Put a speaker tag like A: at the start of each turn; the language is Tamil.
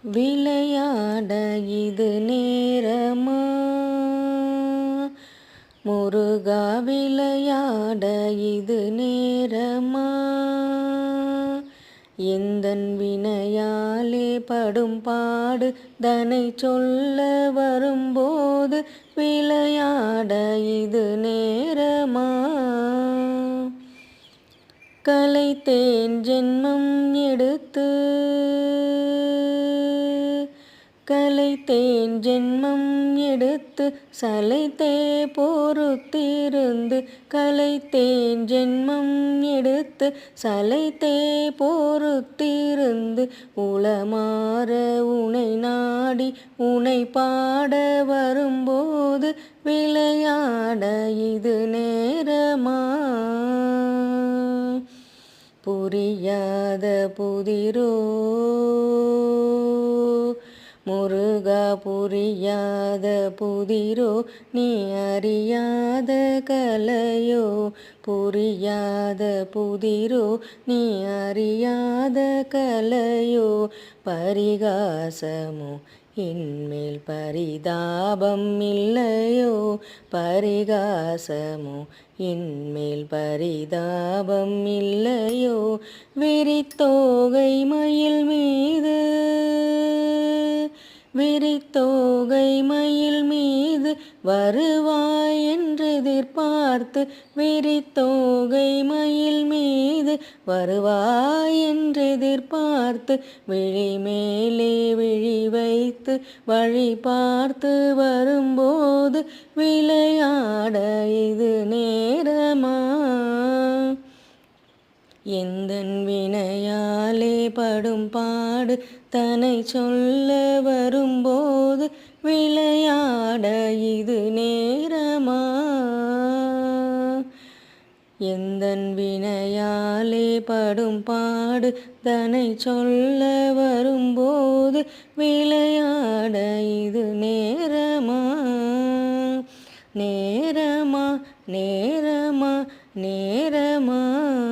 A: விளையாட இது நேரமா முருகா, விளையாட இது நேரமா? எந்தன் வினையாலே படும் பாடு தனை சொல்ல வரும்போது விளையாட இது நேரமா? கலைத்தேன் ஜென்மம் எடுத்து கலைத்தேன் ஜென்மம் எடுத்து சலைத்தே பொறுத்திருந்து கலைத்தேன் ஜென்மம் எடுத்து சலைத்தே பொறுத்திருந்து உளமாற உனை நாடி உனை பாட வரும்போது விளையாட இது நேரமா? புரியாத புதிரோ முருகா, புரியாத புதிரோ, நீ அறியாத கலையோ? புரியாத புதிரோ, நீ அறியாத கலையோ? பரிகாசமோ என்மேல் பரிதாபம் இல்லையோ? பரிகாசமோ என்மேல் பரிதாபம் இல்லையோ? விரித்தோகை மயில் மீது விரித்தோகை மயில் மீது வருவாய் என்று எதிர்பார்த்து விரித்தோகை மயில் மீது வருவாய் என்று எதிர்பார்த்து விழி மேலே விழி வைத்து வழி பார்த்து வரும்போது விளையாட இது நேரமா? எந்தன் வினையாலே படும் பாடு தனை சொல்ல வரும்போது விளையாட இது நேரமா? எந்தன் வினையாலே படும் பாடு தனை சொல்ல வரும்போது விளையாட இது நேரமா? நேரமா நேரமா நேரமா?